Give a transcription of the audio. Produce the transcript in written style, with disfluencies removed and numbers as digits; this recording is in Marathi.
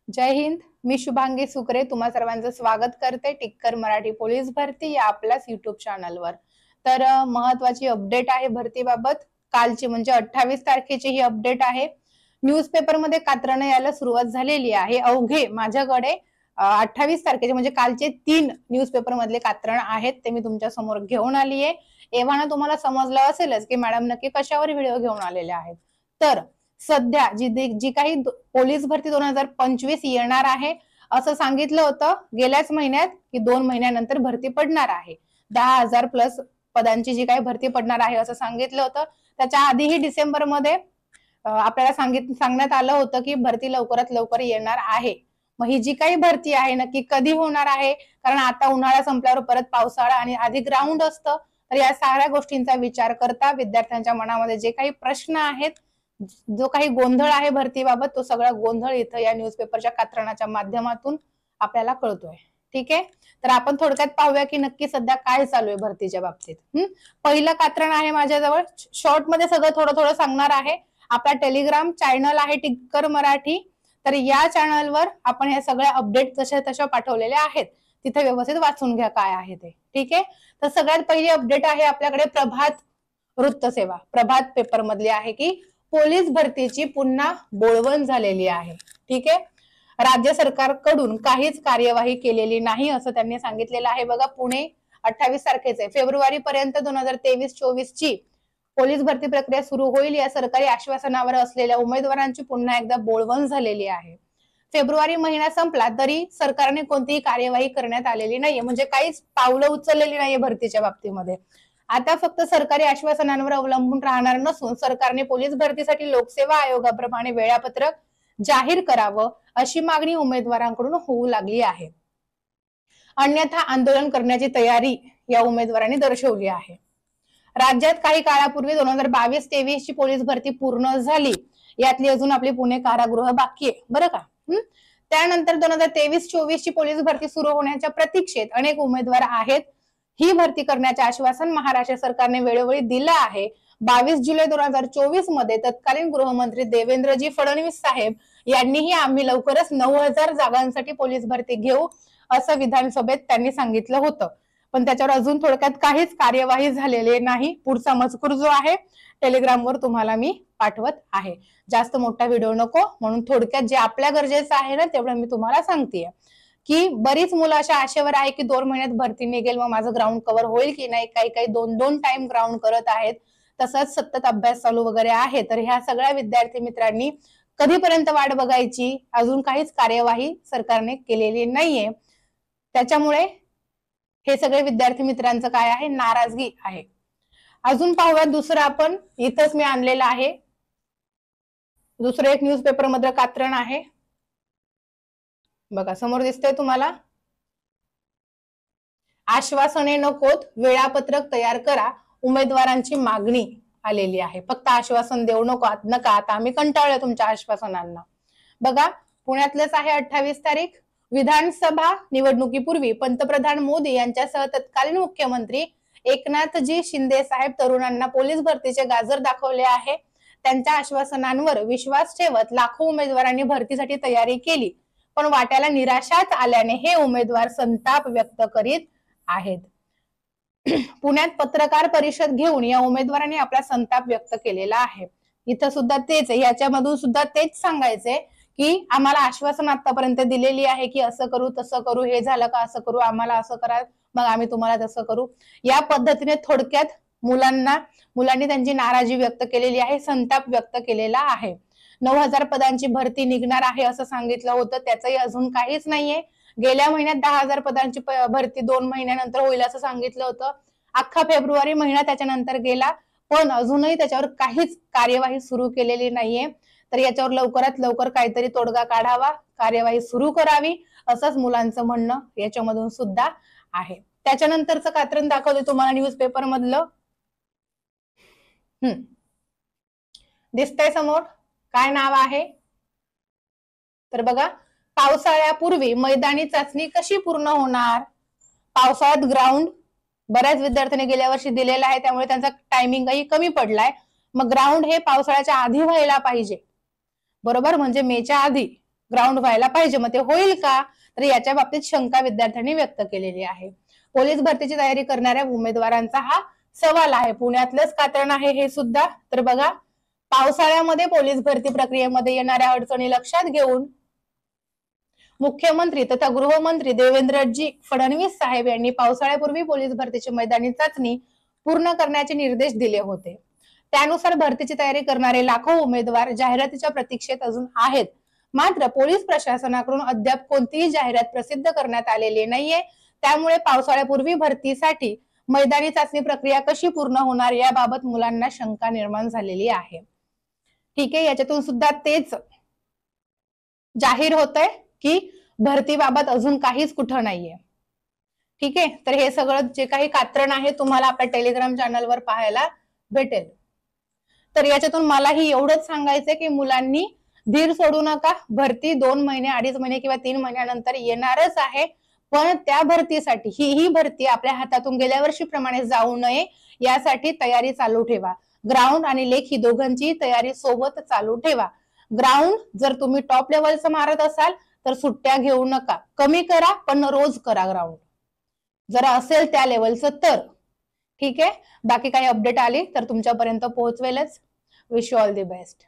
जय हिंद. मी शुभांगी सुकरे तुम्हा सर्वांचं स्वागत करते टिक्कर मराठी पोलीस भरती या आपल्याच युट्यूब चॅनलवर. तर महत्वाची अपडेट आहे भरतीबाबत. कालची म्हणजे 28 तारखेची ही अपडेट आहे. न्यूजपेपर मध्ये कात्रणं यायला सुरुवात झालेली आहे. अवघे माझ्याकडे 28 तारखेचे म्हणजे कालचे 3 न्यूजपेपर मधले कात्रण आहेत, ते मी तुमच्या समोर घेऊन आली आहे. एव्हाना तुम्हाला समजलं असेलच की मॅडम नक्की कशावर व्हिडिओ घेऊन आलेले आहेत. तर सध्या जी काही पोलीस भरती 2025 येणार आहे असं सांगितलं होतं गेल्याच महिन्यात की 2 महिन्यानंतर भरती पडणार आहे. 10,000 प्लस पदांची जी काही भरती पडणार आहे असं सांगितलं होतं. त्याच्या आधीही डिसेंबर मध्ये आपल्याला सांगण्यात आलं होतं की भरती लवकरात लवकर येणार आहे. मग ही जी काही भरती आहे नक्की कधी होणार आहे, कारण आता उन्हाळा संपल्यावर परत पावसाळा आणि आधी ग्राउंड असतं. तर या साऱ्या गोष्टींचा विचार करता विद्यार्थ्यांच्या मनामध्ये जे काही प्रश्न आहेत, जो काही गोंधळ आहे भरतीबाबत, तो सगळा गोंधळ इथं या न्यूजपेपरच्या कात्रणाच्या माध्यमातून आपल्याला कळतोय. ठीक आहे, तर आपण थोडक्यात पाहूया की नक्की सध्या काय चालू आहे भरतीच्या बाबतीत. पहिलं कात्रण आहे माझ्याजवळ. शॉर्ट मध्ये सगळं थोडं थोडं सांगणार आहे. आपला टेलिग्राम चॅनल आहे टिक्कर मराठी, तर या चॅनलवर आपण हे सगळ्या अपडेट जशा तशा पाठवलेल्या आहेत. तिथे व्यवस्थित वाचून घ्या काय आहे ते. ठीक आहे, तर सगळ्यात पहिली अपडेट आहे आपल्याकडे प्रभात वृत्तसेवा. प्रभात पेपर मधली आहे की पोलीस भरतीची पुन्हा बोळवण झालेली आहे. ठीक आहे, राज्य सरकारकडून काहीच कार्यवाही केलेली नाही असं त्यांनी सांगितलेलं आहे. बघा, पुणे 28 तारखेचे फेब्रुवारी पर्यंत 2023-24 ची पोलीस भरती प्रक्रिया सुरू होईल या सरकारी आश्वासनावर असलेल्या उमेदवारांची पुन्हा एकदा बोळवण झालेली आहे. फेब्रुवारी महिना संपला तरी सरकारने कोणतीही कार्यवाही करण्यात आलेली नाहीये, म्हणजे काहीच पावलं उचललेली नाहीये भरतीच्या बाबतीमध्ये. आता फक्त सरकारी आश्वासनांवर अवलंबून राहणार नसून सरकारने पोलीस भरतीसाठी लोकसेवा आयोगाप्रमाणे वेळापत्रक जाहीर करावं अशी मागणी उमेदवारांकडून होऊ लागली आहे. अन्यथा आंदोलन करण्याची तयारी या उमेदवारांनी दर्शवली आहे. राज्यात काही काळापूर्वी 2022-23 ची पोलीस भरती पूर्ण झाली. यातली अजून आपली पुणे कारागृह बाकी आहे, बरं का. त्यानंतर 2023-24 ची पोलीस भरती सुरू होण्याच्या प्रतीक्षेत अनेक उमेदवार आहेत. ही भरती करण्याचे आश्वासन महाराष्ट्र सरकारने वेळोवेळी दिलं आहे. 22 जुलै 2024 मध्ये तत्कालीन गृहमंत्री देवेंद्रजी फडणवीस साहेब यांनीही आम्ही लवकरच 9,000 जागांसाठी पोलीस भरती घेऊ असं विधानसभेत त्यांनी सांगितलं होतं. पण त्याच्यावर अजून थोडक्यात काहीच कार्यवाही झालेली नाही. पुढचा मजकूर जो आहे टेलिग्रामवर तुम्हाला मी पाठवत आहे. जास्त मोठा व्हिडिओ नको, म्हणून थोडक्यात जे आपल्या गरजेचं आहे ना तेवढं मी तुम्हाला सांगतेय की बरीच मुलं अशा आशेवर आहे की 2 महिन्यात भरती निघेल, मग माझं ग्राउंड कव्हर होईल की नाही. काही काही 2-2 टाइम ग्राउंड करत आहेत, तसंच सतत अभ्यास चालू वगैरे आहे. तर ह्या सगळ्या विद्यार्थी मित्रांनी कधीपर्यंत वाट बघायची, अजून काहीच कार्यवाही सरकारने केलेली नाहीये. त्याच्यामुळे हे सगळे विद्यार्थी मित्रांचं काय आहे, नाराजगी आहे. अजून पाहूया दुसरं आपण इथंच मी आणलेलं आहे. दुसरं एक न्यूजपेपर मधलं कात्रण आहे. बघा, समोर दिसतंय तुम्हाला. आश्वासने नकोत, वेळापत्रक तयार करा, उमेदवारांची मागणी आलेली आहे. फक्त आश्वासन देऊ नका, आता आम्ही कंटाळलो तुमच्या आश्वासनांना. बघा, पुण्यातलंच आहे 28 तारीख. विधानसभा निवडणुकीपूर्वी पंतप्रधान मोदी यांच्यासह तत्कालीन मुख्यमंत्री एकनाथजी शिंदे साहेब तरुणांना पोलीस भरतीचे गाजर दाखवले आहे. त्यांच्या आश्वासनांवर विश्वास ठेवत लाखो उमेदवारांनी भरतीसाठी तयारी केली, पण वाट्याला निराशाच आल्याने हे उमेदवार संताप व्यक्त करीत आहेत. पुण्यात पत्रकार परिषद घेऊन या उमेदवारांनी आपला संताप व्यक्त केलेला आहे. इथं सुद्धा तेच आहे, याच्यामधून सुद्धा तेच सांगायचंय की आम्हाला आश्वासन आतापर्यंत दिलेली आहे की असं करू तसं करू, हे झालं का असं करू, आम्हाला असं करा मग आम्ही तुम्हाला तसं करू. या पद्धतीने थोडक्यात मुलांनी त्यांची नाराजी व्यक्त केलेली आहे, संताप व्यक्त केलेला आहे. 9,000 पदांची भरती निघणार आहे असं सांगितलं होतं, त्याचंही अजून काहीच नाहीये. गेल्या महिन्यात 10,000 पदांची भरती 2 महिन्यानंतर होईल असं सांगितलं होतं. अख्खा फेब्रुवारी महिना त्याच्यानंतर गेला, पण अजूनही त्याच्यावर काहीच कार्यवाही सुरू केलेली नाहीये. तर याच्यावर लवकरात लवकर काहीतरी तोडगा काढावा, कार्यवाही सुरू करावी असंच मुलांचं म्हणणं याच्यामधून सुद्धा आहे. त्याच्यानंतरचं कात्रण दाखवते तुम्हाला न्यूजपेपर मधलं. दिसतंय समोर, काय नाव आहे तर बघा, पावसाळ्यापूर्वी मैदानी चाचणी कशी पूर्ण होणार. पावसाळ्यात ग्राउंड बऱ्याच विद्यार्थ्यांनी गेल्या वर्षी दिलेला आहे, त्यामुळे त्यांचा टायमिंगही कमी पडलाय. मग ग्राउंड हे पावसाळ्याच्या आधी व्हायला पाहिजे, बरोबर, म्हणजे मेच्या आधी. ग्राउंड व्हायला पाहिजे, मग ते होईल का? तर याच्या बाबतीत शंका विद्यार्थ्यांनी व्यक्त केलेली आहे. पोलीस भरतीची तयारी करणाऱ्या उमेदवारांचा हा सवाल आहे. पुण्यातलंच कात्रण आहे हे सुद्धा. तर बघा, पावसाळ्यामध्ये पोलीस भरती प्रक्रियेमध्ये येणाऱ्या अडचणी लक्षात घेऊन मुख्यमंत्री तथा गृहमंत्री देवेंद्रजी फडणवीस साहेब यांनी पावसाळ्यापूर्वी पोलीस भरतीची मैदानी चाचणी पूर्ण करण्याचे निर्देश दिले होते. त्यानुसार भरतीची तयारी करणारे लाखो उमेदवार जाहिरातीच्या प्रतीक्षेत अजून आहेत. मात्र पोलीस प्रशासनाकडून अद्याप कोणतीही जाहिरात प्रसिद्ध करण्यात आलेली नाहीये. त्यामुळे पावसाळ्यापूर्वी भरतीसाठी मैदानी चाचणी प्रक्रिया कशी पूर्ण होणार याबाबत मुलांना शंका निर्माण झालेली आहे. ठीक आहे, याच्यातून सुद्धा तेच जाहीर होतंय की भरतीबाबत अजून काहीच कुठं नाहीये. ठीक आहे, तर हे सगळं जे काही कात्रण आहे तुम्हाला आपल्या टेलिग्राम चॅनलवर पाहायला भेटेल. तर याच्यातून मलाही एवढंच सांगायचंय की मुलांनी धीर सोडू नका. भरती 2 महिने 2.5 महिने किंवा 3 महिन्यानंतर येणारच आहे, पण त्या भरतीसाठी ही भरती आपल्या हातातून गेल्या वर्षीप्रमाणे जाऊ नये यासाठी तयारी चालू ठेवा. ग्राउंड आणि लेखी दोघांची तयारी सोबत चालू ठेवा. ग्राउंड जर तुम्ही टॉप लेवलचं मारत असाल तर सुट्ट्या घेऊ नका, कमी करा पण रोज करा ग्राउंड, जर असेल त्या लेवलचं तर. ठीक आहे, बाकी काही अपडेट आली तर तुमच्यापर्यंत पोहोचवेलच. Wish you all the best.